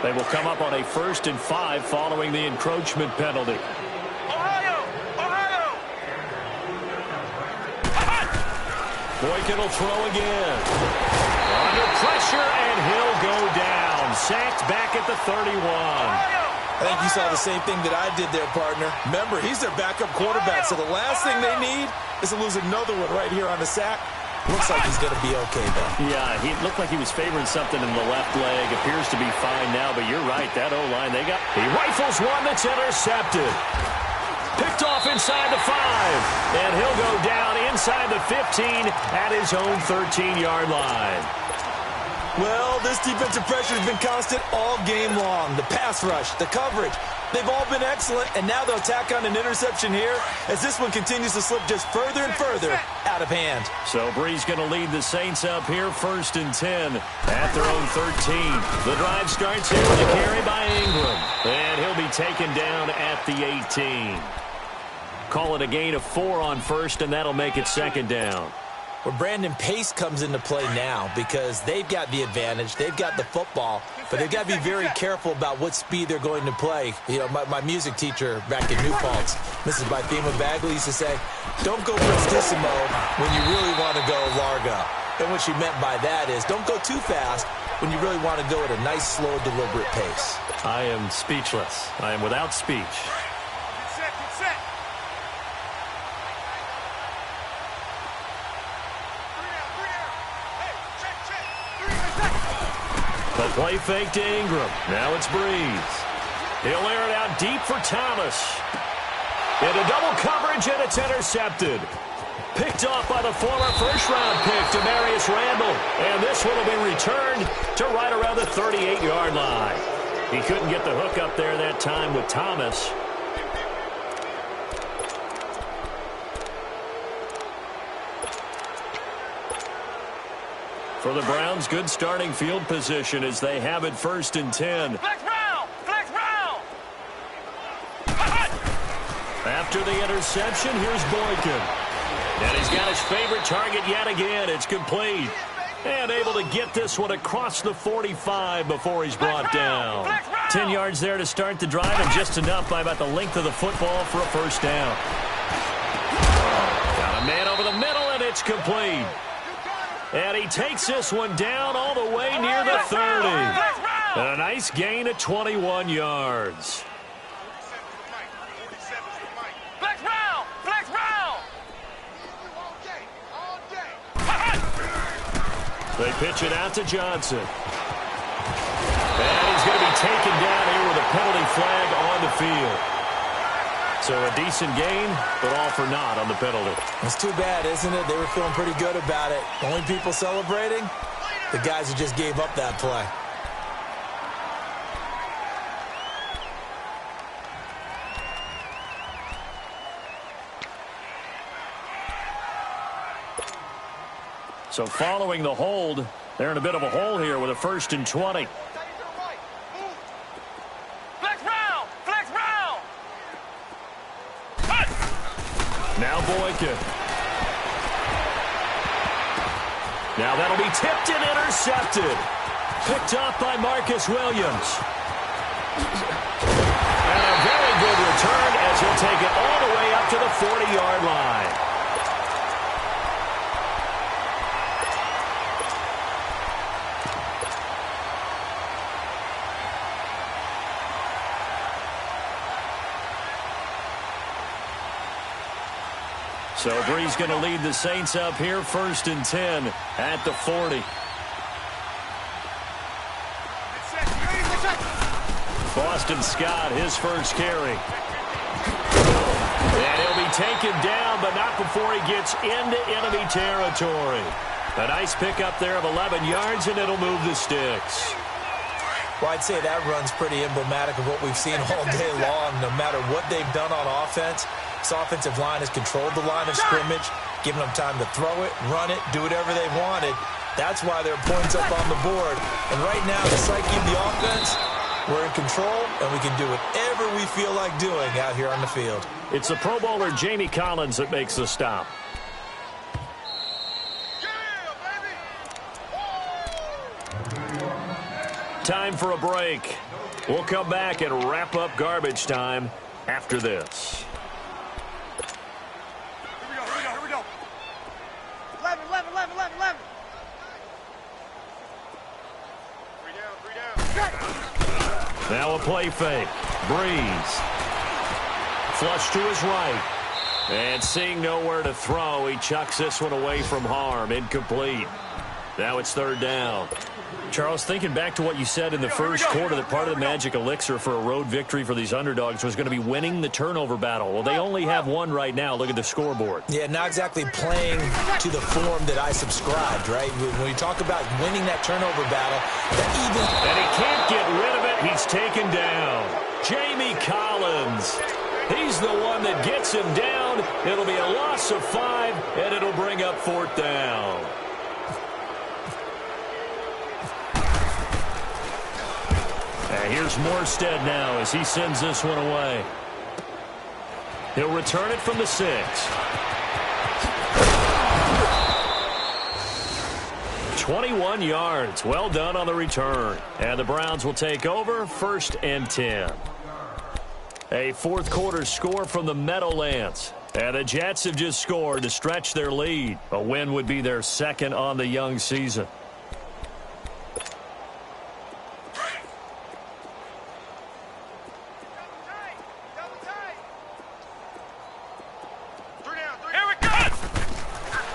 B: They will come up on a 1st and 5 following the encroachment penalty. Boykin will throw again. Under pressure, and he'll go down. Sacked back at the 31.
C: I think you saw the same thing that I did there, partner. Remember, he's their backup quarterback, so the last thing they need is to lose another one right here on the sack. Looks like he's going to be okay, though.
B: Yeah, he looked like he was favoring something in the left leg. Appears to be fine now, but you're right. That O-line, he rifles one that's intercepted. Picked off inside the 5. And he'll go down inside the 15 at his own 13-yard line.
C: Well, this defensive pressure has been constant all game long. The pass rush, the coverage, they've all been excellent, and now they'll tack on an interception here as this one continues to slip just further and further out of hand.
B: So Bree's going to lead the Saints up here 1st and 10 at their own 13. The drive starts here with a carry by Ingram, and he'll be taken down at the 18. Call it a gain of 4 on 1st, and that'll make it 2nd down.
C: Well, Brandon, pace comes into play now because they've got the advantage. They've got the football, but they've got to be very careful about what speed they're going to play. You know, my music teacher back in New Paltz, Mrs. Bythema Bagley, used to say, don't go prestissimo when you really want to go largo. And what she meant by that is don't go too fast when you really want to go at a nice, slow, deliberate pace.
B: I am speechless. I am without speech. The play fake to Ingram. Now it's Breeze. He'll air it out deep for Thomas. Into double coverage, and it's intercepted. Picked off by the former first-round pick, Demarius Randall. And this one will be returned to right around the 38-yard line. He couldn't get the hook up there that time with Thomas. For the Browns, good starting field position as they have it 1st and 10.
D: Flex round! Flex round!
B: After the interception, here's Boykin. And he's got his favorite target yet again. It's complete. And able to get this one across the 45 before he's brought down. 10 yards there to start the drive, and just enough by about the length of the football for a 1st down. Got a man over the middle, and it's complete. And he takes this one down all the way near the 30. And a nice gain of 21 yards.
D: Flex round! Flex round!
B: They pitch it out to Johnson. And he's going to be taken down here with a penalty flag on the field. So a decent gain, but all for naught on the penalty.
C: It's too bad, isn't it? They were feeling pretty good about it. Only people celebrating, the guys who just gave up that play.
B: So following the hold, they're in a bit of a hole here with a 1st and 20. Now Boykin. Now that'll be tipped and intercepted. Picked off by Marcus Williams. And a very good return as he'll take it all the way up to the 40-yard line. So Bree's going to lead the Saints up here 1st and 10 at the 40. Boston Scott, his first carry. And he'll be taken down, but not before he gets into enemy territory. A nice pickup there of 11 yards, and it'll move the sticks.
C: Well, I'd say that run's pretty emblematic of what we've seen all day long. No matter what they've done on offense, this offensive line has controlled the line of scrimmage, given them time to throw it, run it, do whatever they wanted. That's why there are points up on the board. And right now, the psyche of the offense, we're in control, and we can do whatever we feel like doing out here on the field.
B: It's the Pro Bowler Jamie Collins that makes the stop. Time for a break. We'll come back and wrap up garbage time after this.
D: Here we go. 11. 3 down.
B: Now a play fake. Breeze. Flush to his right. And seeing nowhere to throw, he chucks this one away from harm. Incomplete. Now it's third down. Charles, thinking back to what you said in the first quarter, that part of the magic elixir for a road victory for these underdogs was going to be winning the turnover battle. Well, they only have one right now. Look at the scoreboard.
C: Yeah, not exactly playing to the form that I subscribed, right? When you talk about winning that turnover battle,
B: and he can't get rid of it. He's taken down. Jamie Collins. He's the one that gets him down. It'll be a loss of 5, and it'll bring up fourth down. And here's Morstead now as he sends this one away. He'll return it from the 6. "21 yards. Well done on the return. And the Browns will take over, 1st and 10. A fourth quarter score from the Meadowlands. And the Jets have just scored to stretch their lead. A win would be their 2nd on the young season.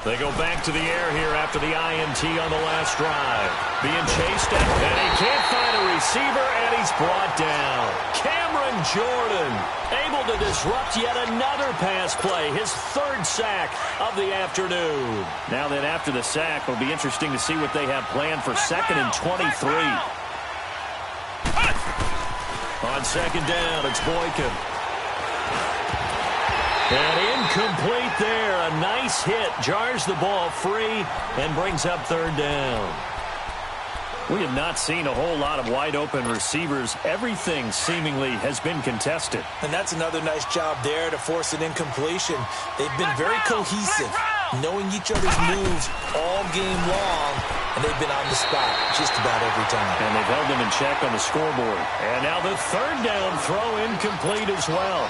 B: They go back to the air here after the INT on the last drive. Being chased at, and he can't find a receiver, and he's brought down. Cameron Jordan able to disrupt yet another pass play, his 3rd sack of the afternoon. Now then, after the sack, it'll be interesting to see what they have planned for 2nd and 23. On 2nd down, it's Boykin. And incomplete there. A nice hit. Jars the ball free and brings up 3rd down. We have not seen a whole lot of wide-open receivers. Everything seemingly has been contested.
C: And that's another nice job there to force an incompletion. They've been very cohesive, knowing each other's moves all game long, and they've been on the spot just about every time.
B: And they've held them in check on the scoreboard. And now the 3rd down throw incomplete as well.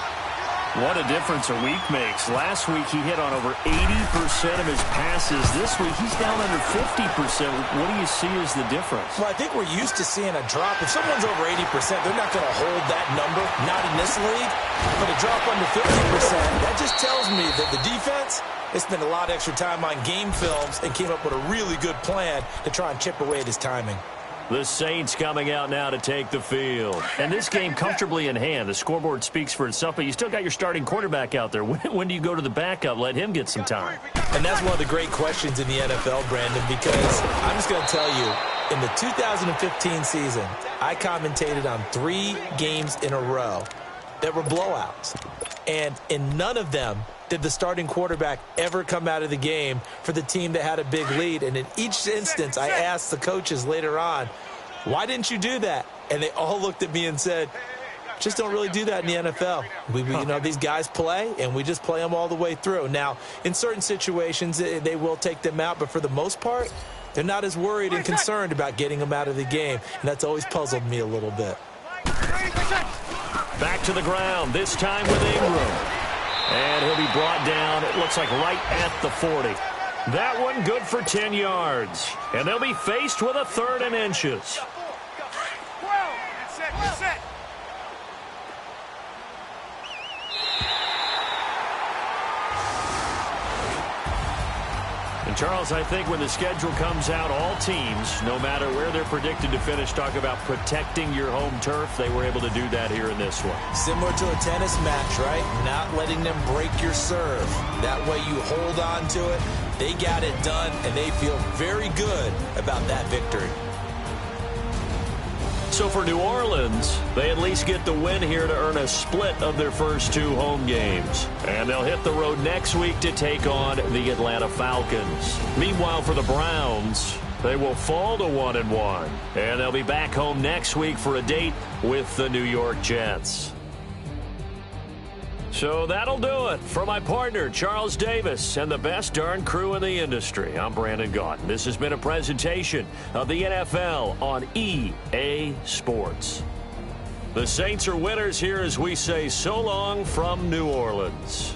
B: What a difference a week makes. Last week he hit on over 80% of his passes. This week he's down under 50%. What do you see as the difference?
C: Well, I think we're used to seeing a drop. If someone's over 80%, they're not going to hold that number, not in this league. But a drop under 50%, that just tells me that the defense, they spent a lot of extra time on game films and came up with a really good plan to try and chip away at his timing.
B: The Saints coming out now to take the field. And this game comfortably in hand. The scoreboard speaks for itself, but you still got your starting quarterback out there. When do you go to the backup? Let him get some time.
C: And that's one of the great questions in the NFL, Brandon, because I'm just going to tell you, in the 2015 season, I commentated on 3 games in a row that were blowouts. And in none of them did the starting quarterback ever come out of the game for the team that had a big lead. And in each instance, I asked the coaches later on, why didn't you do that? And they all looked at me and said, just don't really do that in the NFL. You know, these guys play, and we just play them all the way through. Now, in certain situations, they will take them out, but for the most part, they're not as worried and concerned about getting them out of the game. And that's always puzzled me a little bit.
B: Back to the ground, this time with Ingram. And he'll be brought down, it looks like right at the 40. That one good for 10 yards. And they'll be faced with a 3rd and inches. And Charles, I think when the schedule comes out, all teams, no matter where they're predicted to finish, talk about protecting your home turf. They were able to do that here in this one.
C: Similar to a tennis match, right? Not letting them break your serve. That way you hold on to it. They got it done, and they feel very good about that victory.
B: So for New Orleans, they at least get the win here to earn a split of their first 2 home games. And they'll hit the road next week to take on the Atlanta Falcons. Meanwhile, for the Browns, they will fall to 1-1. And they'll be back home next week for a date with the New York Jets. So that'll do it. For my partner, Charles Davis, and the best darn crew in the industry, I'm Brandon Gaudin. This has been a presentation of the NFL on EA Sports. The Saints are winners here as we say so long from New Orleans.